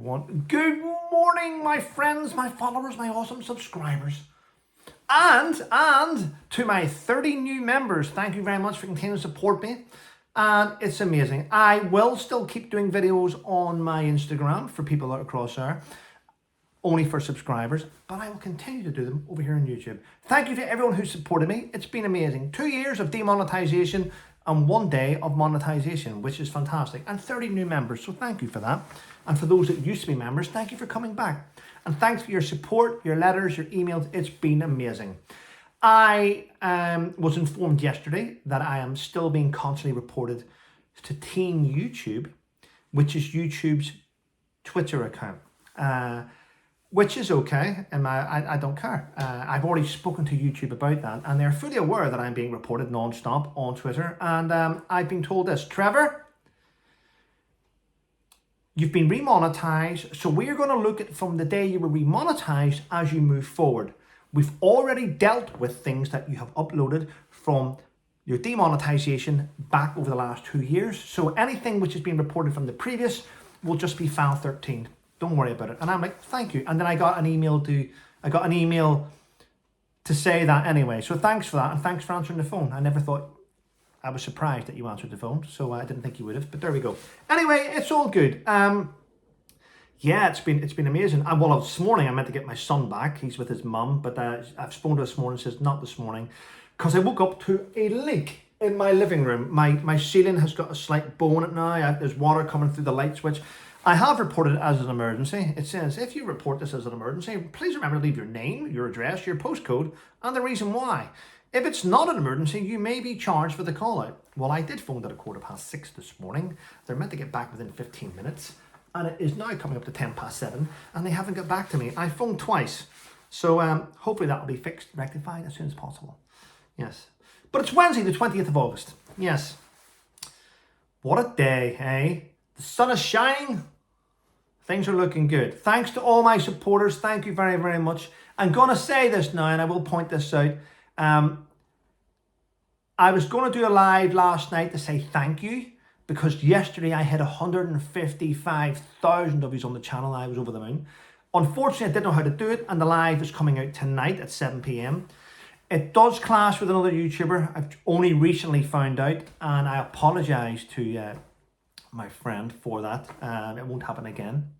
everyone. Good morning, my friends, my followers, my awesome subscribers. And to my 30 new members, thank you very much for continuing to support me. And it's amazing. I will still keep doing videos on my Instagram for people that are across there, only for subscribers, but I will continue to do them over here on YouTube. Thank you to everyone who supported me. It's been amazing. 2 years of demonetization and 1 day of monetization, which is fantastic. And 30 new members, so thank you for that. And for those that used to be members, thank you for coming back. And thanks for your support, your letters, your emails. It's been amazing. I was informed yesterday that I am still being constantly reported to Teen YouTube, which is YouTube's Twitter account. Which is okay, and I don't care. I've already spoken to YouTube about that, and they're fully aware that I'm being reported non-stop on Twitter, and I've been told this: Trevor, you've been remonetized, so we're going to look at from the day you were remonetized as you move forward. We've already dealt with things that you have uploaded from your demonetization back over the last 2 years, so anything which has been reported from the previous will just be file 13. Don't worry about it. And I'm like, thank you. And then I got an email to say that anyway. So thanks for that, and thanks for answering the phone. I never thought, I was surprised that you answered the phone, so I didn't think you would have, but there we go. Anyway, it's all good. Yeah, it's been amazing. And well, this morning I meant to get my son back. He's with his mum, but I've spoken to him this morning, says not this morning, because I woke up to a leak in my living room. My ceiling has got a slight bow in it now. There's water coming through the light switch. I have reported it as an emergency. It says, if you report this as an emergency, please remember to leave your name, your address, your postcode, and the reason why. If it's not an emergency, you may be charged for the call out. Well, I did phone at 6:15 this morning. They're meant to get back within 15 minutes, and it is now coming up to 7:10, and they haven't got back to me. I phoned twice. So hopefully that will be fixed, rectified as soon as possible. Yes. But it's Wednesday, the 20th of August. Yes. What a day, eh? The sun is shining. Things are looking good. Thanks to all my supporters. Thank you very, very much. I'm going to say this now, and I will point this out. I was going to do a live last night to say thank you, because yesterday I had 155,000 of you on the channel. I was over the moon. Unfortunately, I didn't know how to do it, and the live is coming out tonight at 7 p.m. It does clash with another YouTuber. I've only recently found out, and I apologize to my friend for that. It won't happen again.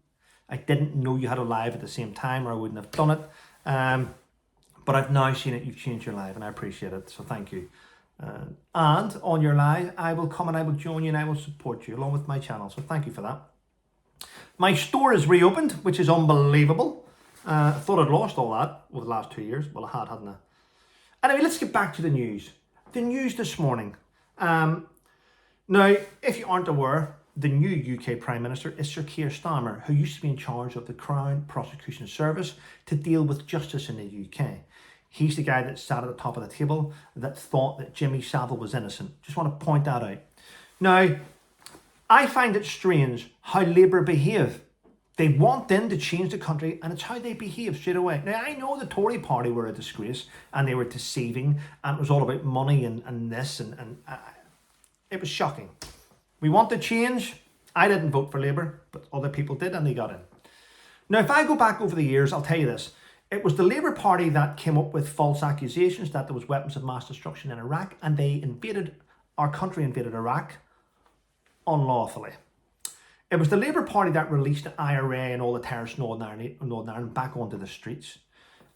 I didn't know you had a live at the same time, or I wouldn't have done it. But I've now seen it. You've changed your live, and I appreciate it. So thank you. And on your live, I will come and I will join you, and I will support you along with my channel. So thank you for that. My store is reopened, which is unbelievable. I thought I'd lost all that over the last 2 years. Well, I had, hadn't I? Anyway, let's get back to the news. The news this morning. Now, if you aren't aware, the new UK Prime Minister is Sir Keir Starmer, who used to be in charge of the Crown Prosecution Service to deal with justice in the UK. He's the guy that sat at the top of the table that thought that Jimmy Savile was innocent. Just want to point that out. Now, I find it strange how Labour behave. They want them to change the country, and it's how they behave straight away. Now, I know the Tory party were a disgrace, and they were deceiving, and it was all about money and this, and it was shocking. We want to change. I didn't vote for Labour, but other people did, and they got in. Now, if I go back over the years, I'll tell you this. It was the Labour Party that came up with false accusations that there was weapons of mass destruction in Iraq, and they our country invaded Iraq unlawfully. It was the Labour Party that released the IRA and all the terrorists in Northern Ireland back onto the streets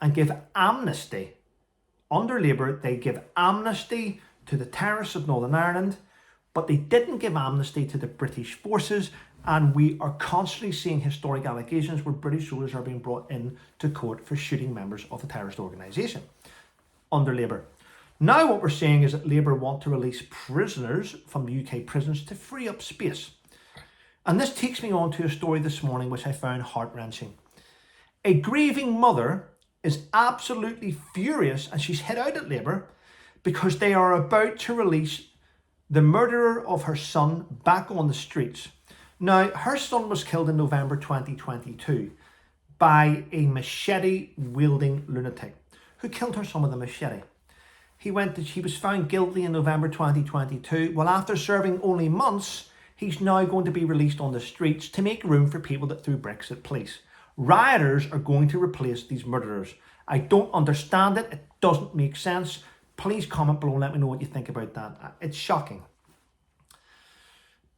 and gave amnesty. Under Labour, they give amnesty to the terrorists of Northern Ireland, but they didn't give amnesty to the British forces, and we are constantly seeing historic allegations where British soldiers are being brought in to court for shooting members of a terrorist organisation under Labour. Now what we're seeing is that Labour want to release prisoners from the UK prisons to free up space. And this takes me on to a story this morning which I found heart-wrenching. A grieving mother is absolutely furious, and she's hit out at Labour because they are about to release the murderer of her son back on the streets. Now, her son was killed in November 2022 by a machete-wielding lunatic who killed her son with a machete. He was found guilty in November 2022. Well, after serving only months, he's now going to be released on the streets to make room for people that threw bricks at police. Rioters are going to replace these murderers. I don't understand it. It doesn't make sense. Please comment below and let me know what you think about that. It's shocking.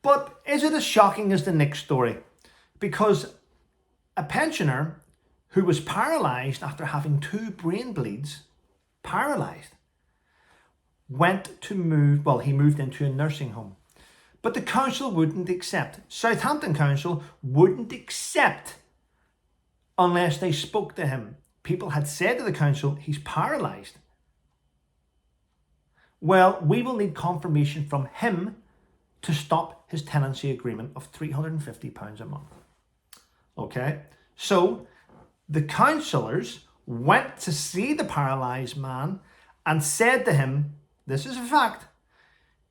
But is it as shocking as the next story? Because a pensioner who was paralysed after having 2 brain bleeds, paralysed, he moved into a nursing home. But the council wouldn't accept. Southampton Council wouldn't accept unless they spoke to him. People had said to the council, he's paralysed. Well, we will need confirmation from him to stop his tenancy agreement of £350 a month. Okay, so the councillors went to see the paralysed man and said to him, this is a fact,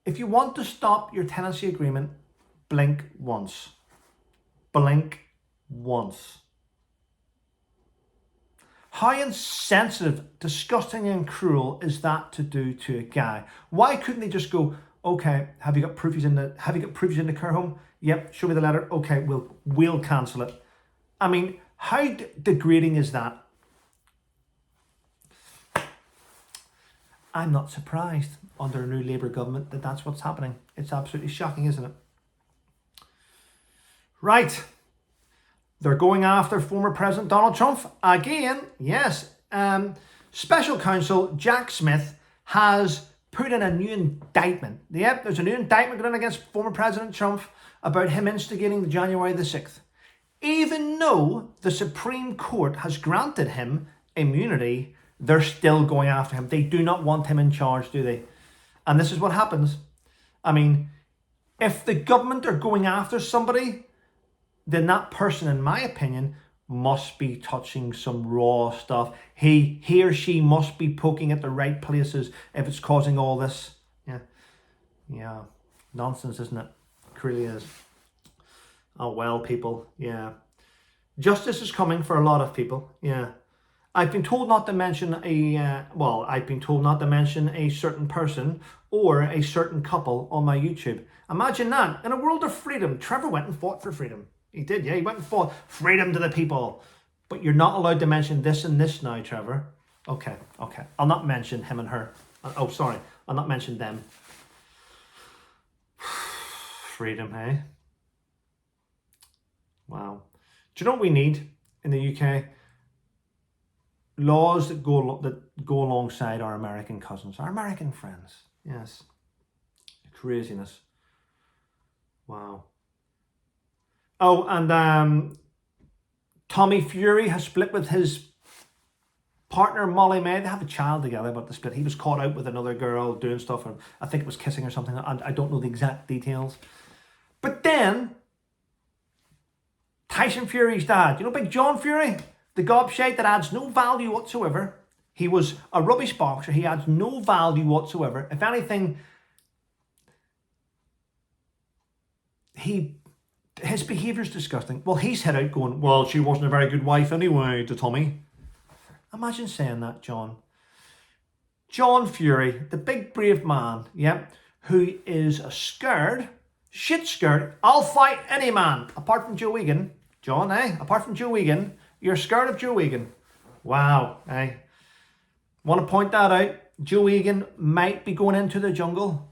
if you want to stop your tenancy agreement, blink once. Blink once. How insensitive, disgusting and cruel is that to do to a guy? Why couldn't they just go, okay, have you got proofies in the care home? Yep, show me the letter. Okay, we'll cancel it. I mean, how degrading is that? I'm not surprised under a new Labour government that that's what's happening. It's absolutely shocking, isn't it? Right. They're going after former President Donald Trump again. Yes. Special counsel Jack Smith has put in a new indictment. Yep, there's a new indictment going against former President Trump about him instigating the January the 6th. Even though the Supreme Court has granted him immunity, they're still going after him. They do not want him in charge, do they? And this is what happens. I mean, if the government are going after somebody, then that person, in my opinion, must be touching some raw stuff. He or she must be poking at the right places if it's causing all this. Yeah. Nonsense, isn't it? It really is. Oh, well, people. Yeah. Justice is coming for a lot of people. Yeah. I've been told not to mention a certain person or a certain couple on my YouTube. Imagine that. In a world of freedom, Trevor went and fought for freedom. He did, yeah. He went and fought freedom to the people. But you're not allowed to mention this and this now, Trevor. Okay. I'll not mention him and her. Oh, sorry. I'll not mention them. Freedom, hey? Wow. Do you know what we need in the UK? Laws that go alongside our American cousins, our American friends. Yes. Craziness. Wow. Oh, and Tommy Fury has split with his partner Molly May. They have a child together, but the split. He was caught out with another girl doing stuff, and I think it was kissing or something. I don't know the exact details. But then Tyson Fury's dad, you know, Big John Fury, the gobshite that adds no value whatsoever. He was a rubbish boxer. He adds no value whatsoever. If anything, his behaviour is disgusting. Well, he's head out going, well, she wasn't a very good wife anyway to Tommy. Imagine saying that, John. John Fury, the big brave man, who is shit scared. I'll fight any man, apart from Joe Egan. John, apart from Joe Egan, you're scared of Joe Egan. Wow, want to point that out. Joe Egan might be going into the jungle.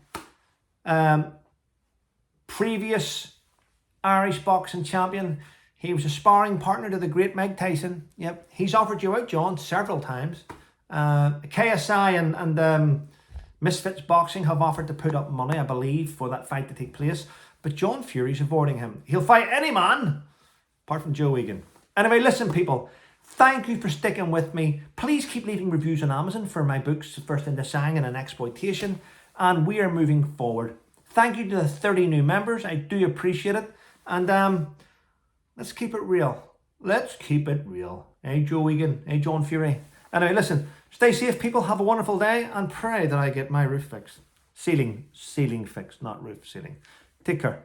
Previous Irish boxing champion. He was a sparring partner to the great Mike Tyson. Yep, he's offered you out, John, several times. KSI and Misfits Boxing have offered to put up money, I believe, for that fight to take place. But John Fury's avoiding him. He'll fight any man, apart from Joe Egan. Anyway, listen, people. Thank you for sticking with me. Please keep leaving reviews on Amazon for my books, First Into Sang and An Exploitation. And we are moving forward. Thank you to the 30 new members. I do appreciate it. And let's keep it real. Let's keep it real. Hey, Joe Egan. Hey, John Fury. Anyway, listen. Stay safe, people. Have a wonderful day. And pray that I get my roof fixed. Ceiling fixed, not roof, ceiling. Take care.